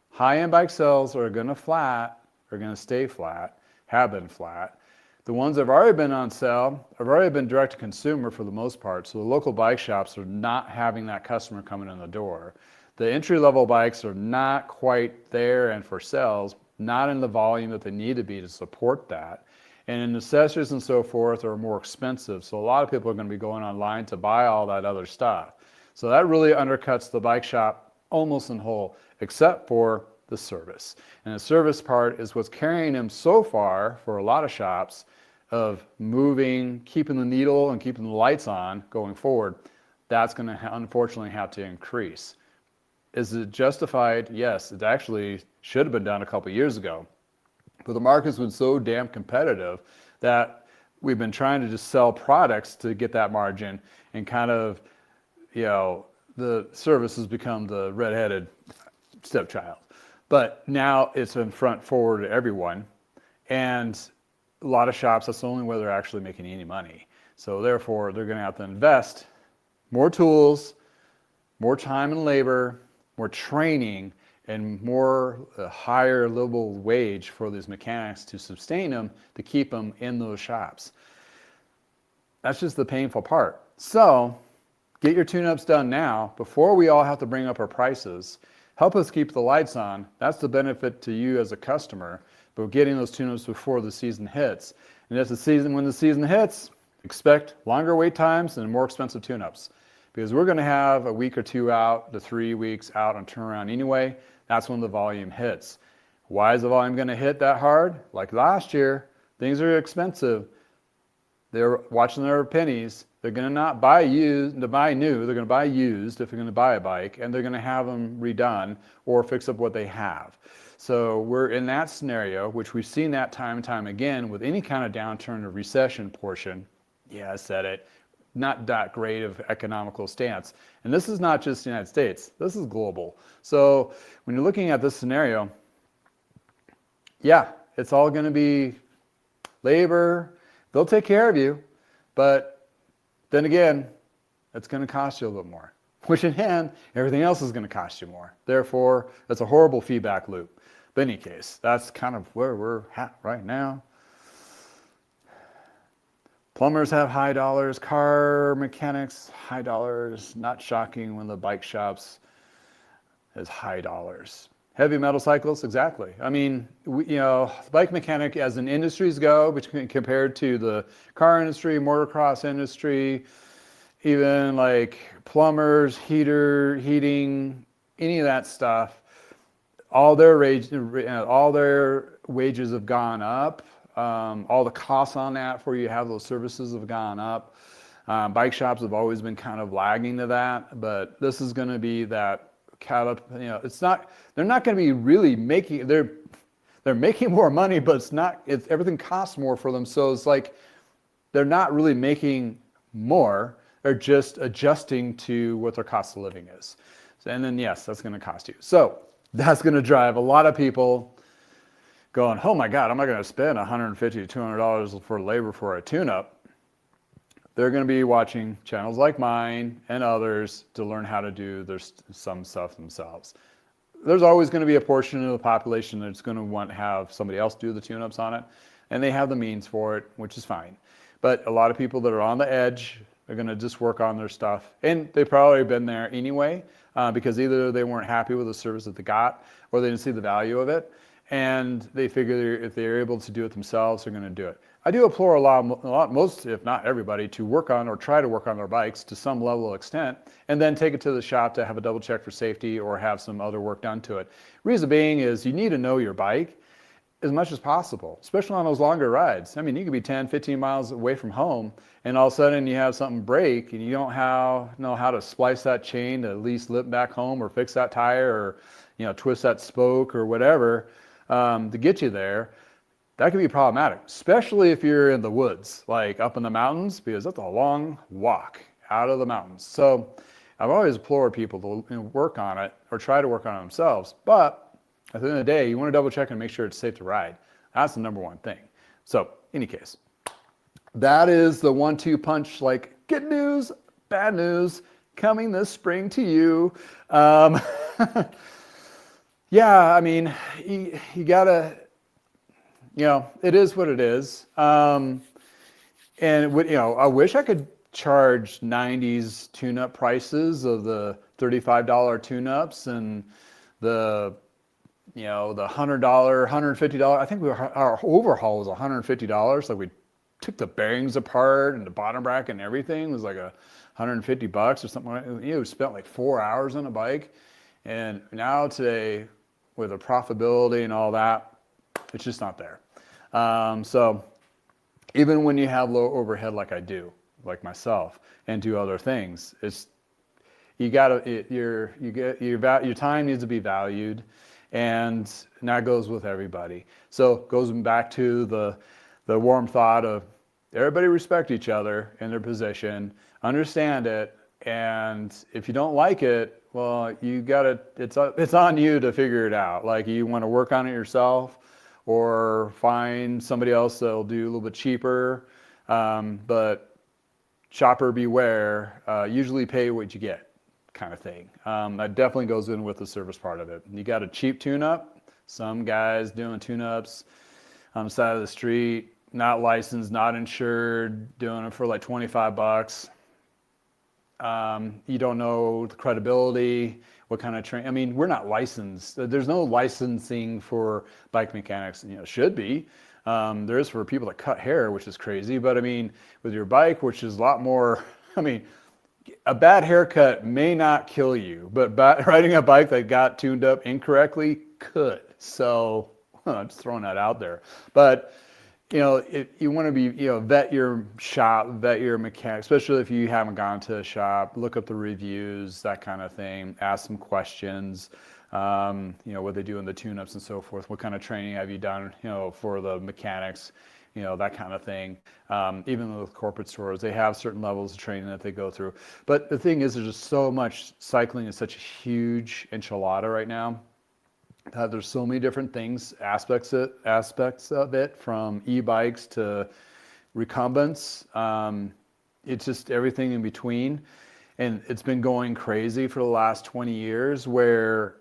[SPEAKER 1] high-end bike sales are going to stay flat, have been flat. The ones that have already been on sale have already been direct to consumer for the most part. So the local bike shops are not having that customer coming in the door. The entry-level bikes are not quite there and for sales, not in the volume that they need to be to support that. And in accessories and so forth are more expensive. So a lot of people are going to be going online to buy all that other stuff. So that really undercuts the bike shop almost in whole, except for the service. And the service part is what's carrying them so far for a lot of shops of moving, keeping the needle and keeping the lights on going forward. That's going to unfortunately have to increase. Is it justified? Yes, it actually should have been done a couple of years ago. But the market's been so damn competitive that we've been trying to just sell products to get that margin and kind of, the service has become the redheaded stepchild. But now it's in front forward to everyone. And a lot of shops, that's the only way they're actually making any money. So therefore, they're going to have to invest more tools, more time and labor, more training, and more higher level wage for these mechanics to sustain them, to keep them in those shops. That's just the painful part. So get your tune-ups done now before we all have to bring up our prices. Help us keep the lights on. That's the benefit to you as a customer, but getting those tune-ups before the season hits. And when the season hits, expect longer wait times and more expensive tune-ups because we're going to have a week or two out to 3 weeks out on turnaround anyway. That's when the volume hits. Why is the volume going to hit that hard? Like last year, things are expensive. They're watching their pennies. They're going to not buy used to buy new. They're going to buy used if they're going to buy a bike, and they're going to have them redone or fix up what they have. So we're in that scenario, which we've seen that time and time again with any kind of downturn or recession portion. Yeah, I said it. Not that great of economical stance. And this is not just the United States. This is global. So when you're looking at this scenario, yeah, it's all going to be labor. They'll take care of you, but then again, it's going to cost you a little more, which in hand, everything else is going to cost you more. Therefore, that's a horrible feedback loop. But in any case, that's kind of where we're at right now. Plumbers have high dollars, car mechanics, high dollars. Not shocking when the bike shops has high dollars. Heavy metal cycles, exactly. I mean, the bike mechanic as an industries go, which compared to the car industry, motocross industry, even like plumbers, heating, any of that stuff, all their wages have gone up. All the costs on that for you to have those services have gone up. Bike shops have always been kind of lagging to that, but this is going to be that it's not. They're not going to be really making. They're making more money, but it's not. Everything costs more for them, so it's like they're not really making more. They're just adjusting to what their cost of living is. And then yes, that's going to cost you. So that's going to drive a lot of people going, oh my God, I'm not going to spend $150 to $200 for labor for a tune-up. they're going to be watching channels like mine and others to learn how to do some stuff themselves. There's always going to be a portion of the population that's going to want to have somebody else do the tune-ups on it, and they have the means for it, which is fine. But a lot of people that are on the edge are going to just work on their stuff, and they've probably been there anyway, because either they weren't happy with the service that they got, or they didn't see the value of it, and they figure if they're able to do it themselves, they're going to do it. I do implore most, if not everybody, to work on or try to work on their bikes to some level of extent, and then take it to the shop to have a double check for safety or have some other work done to it. Reason being is you need to know your bike as much as possible, especially on those longer rides. I mean, you could be 10, 15 miles away from home, and all of a sudden you have something break, and you don't know how to splice that chain to at least limp back home, or fix that tire, or twist that spoke or whatever to get you there. That can be problematic, especially if you're in the woods, like up in the mountains, because that's a long walk out of the mountains. So I've always implored people to work on it or try to work on it themselves. But at the end of the day, you want to double check and make sure it's safe to ride. That's the number one thing. So, any case, that is the 1-2 punch, like good news, bad news, coming this spring to you. Yeah, I mean, you gotta, it is what it is. And I wish I could charge 90s tune-up prices of the $35 tune-ups and the the $100, $150. I think our overhaul was $150. Like, we took the bearings apart and the bottom bracket and everything. It was like $150 or something like that. We spent like 4 hours on a bike. And now today, with the profitability and all that, it's just not there. So even when you have low overhead like I do, like myself, and do other things, your time needs to be valued, and that goes with everybody. So it goes back to the warm thought of everybody respect each other in their position, understand it, and if you don't like it, well, it's on you to figure it out. Like, you want to work on it yourself, or find somebody else that'll do a little bit cheaper. But shopper beware, usually pay what you get, kind of thing. That definitely goes in with the service part of it. You got a cheap tune-up, some guys doing tune-ups on the side of the street, not licensed, not insured, doing it for like $25. You don't know the credibility, what kind of training. I mean, we're not licensed. There's no licensing for bike mechanics. Should be. There is for people that cut hair, which is crazy. But I mean, with your bike, which is a lot more, I mean, a bad haircut may not kill you, but riding a bike that got tuned up incorrectly could. So I'm just throwing that out there. But you want to be, vet your shop, vet your mechanic, especially if you haven't gone to a shop, look up the reviews, that kind of thing, ask some questions, what they do in the tune-ups and so forth, what kind of training have you done, for the mechanics, that kind of thing. Even with corporate stores, they have certain levels of training that they go through. But the thing is, there's just so much, cycling is such a huge enchilada right now. There's so many different things, aspects of it, from e-bikes to recumbents. It's just everything in between. And it's been going crazy for the last 20 years, where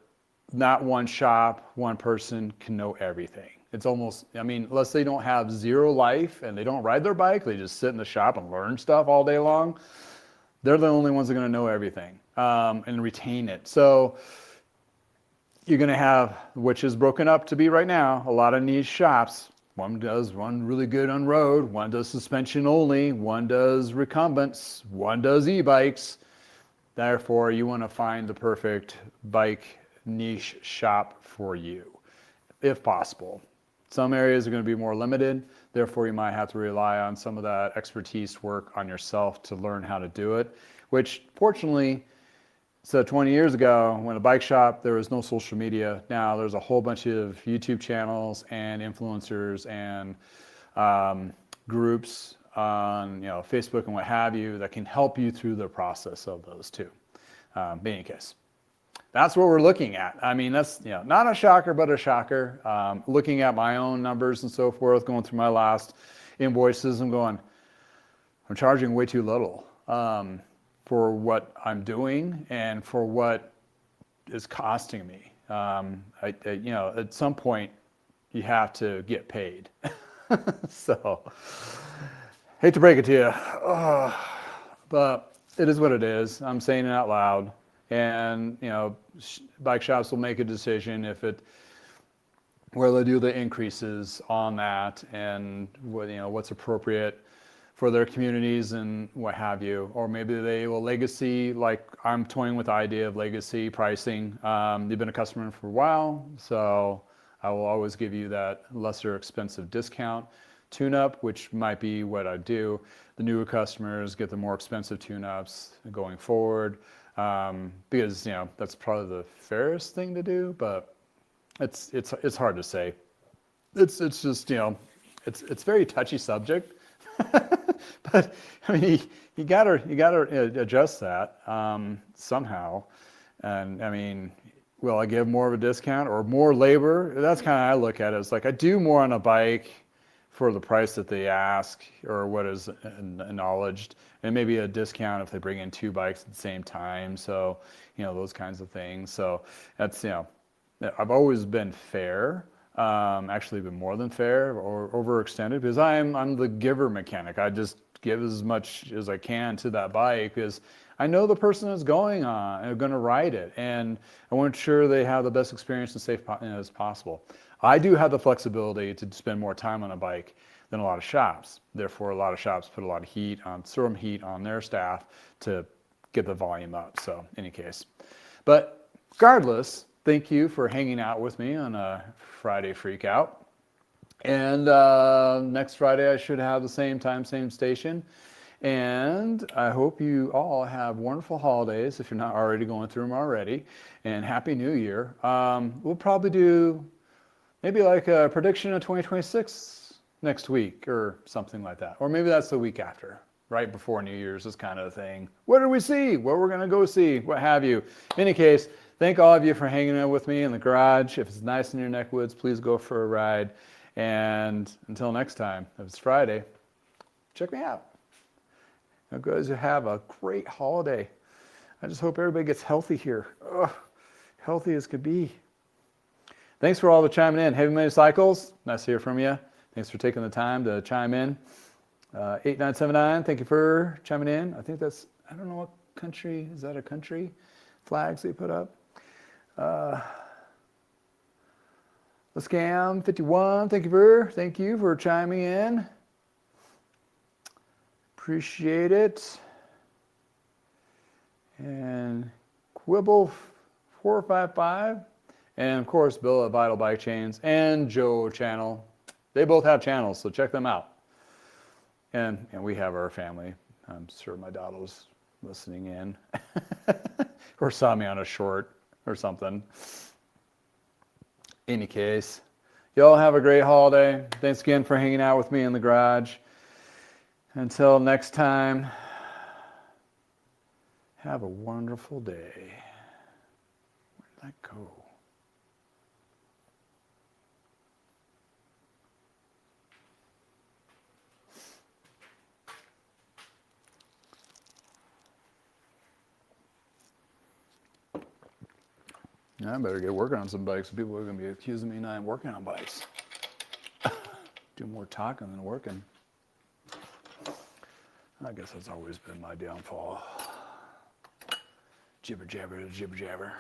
[SPEAKER 1] not one shop, one person can know everything. It's almost, unless they don't have zero life and they don't ride their bike, they just sit in the shop and learn stuff all day long, they're the only ones that are going to know everything and retain it. So you're going to have, which is broken up to be right now, a lot of niche shops. One does one really good on road, one does suspension only, one does recumbents, one does e-bikes. Therefore, you want to find the perfect bike niche shop for you, if possible. Some areas are going to be more limited. Therefore, you might have to rely on some of that expertise work on yourself to learn how to do it, which fortunately, so 20 years ago, when a bike shop, there was no social media. Now there's a whole bunch of YouTube channels and influencers and groups on Facebook and what have you that can help you through the process of those too. In any case, that's what we're looking at. That's not a shocker, but a shocker. Looking at my own numbers and so forth, going through my last invoices, I'm going, I'm charging way too little for what I'm doing and for what is costing me. At some point, you have to get paid. So, hate to break it to you, but it is what it is. I'm saying it out loud, and bike shops will make a decision where they do the increases on that, and what's appropriate for their communities and what have you. Or maybe they will legacy, like I'm toying with the idea of legacy pricing. You've been a customer for a while, so I will always give you that lesser expensive discount tune-up, which might be what I do. The newer customers get the more expensive tune-ups going forward, because that's probably the fairest thing to do, but it's hard to say. It's just it's very touchy subject. But I mean, you gotta adjust that somehow. And I mean, will I give more of a discount or more labor? That's kind of how I look at it. It's like I do more on a bike for the price that they ask or what is acknowledged, and maybe a discount if they bring in 2 bikes at the same time. So those kinds of things. So that's I've always been fair. Actually been more than fair or overextended, because I'm the giver mechanic. I just give as much as I can to that bike because I know the person is going to ride it, and I want to ensure they have the best experience and safe as possible. I do have the flexibility to spend more time on a bike than a lot of shops. Therefore, a lot of shops put a lot of serum heat on their staff to get the volume up. So, in any case, but regardless, thank you for hanging out with me on a Friday freak out. And next Friday I should have the same time, same station. And I hope you all have wonderful holidays if you're not already going through them already. And Happy New Year. We'll probably do maybe like a prediction of 2026 next week or something like that. Or maybe that's the week after, right before New Year's, this kind of thing. What did we see? What we're going to go see? What have you. In any case, thank all of you for hanging out with me in the garage. If it's nice in your neck woods, please go for a ride. And until next time, if it's Friday, check me out. You guys have a great holiday. I just hope everybody gets healthy here. Healthy as could be. Thanks for all the chiming in. Heavy Money Cycles, nice to hear from you. Thanks for taking the time to chime in. 8979, thank you for chiming in. I think that's, I don't know what country, is that a country? Flags they put up. The Scam 51, thank you for chiming in. Appreciate it. And Quibble 455, and of course Bill at Vital Bike Chains and Joe channel. They both have channels, so check them out. And we have our family. I'm sure my daughter was listening in or saw me on a short or something. Any case, y'all have a great holiday. Thanks again for hanging out with me in the garage. Until next time, have a wonderful day. Where did that go? I better get working on some bikes. People are going to be accusing me not working on bikes. Do more talking than working. I guess that's always been my downfall. Jibber jabber, jibber jabber.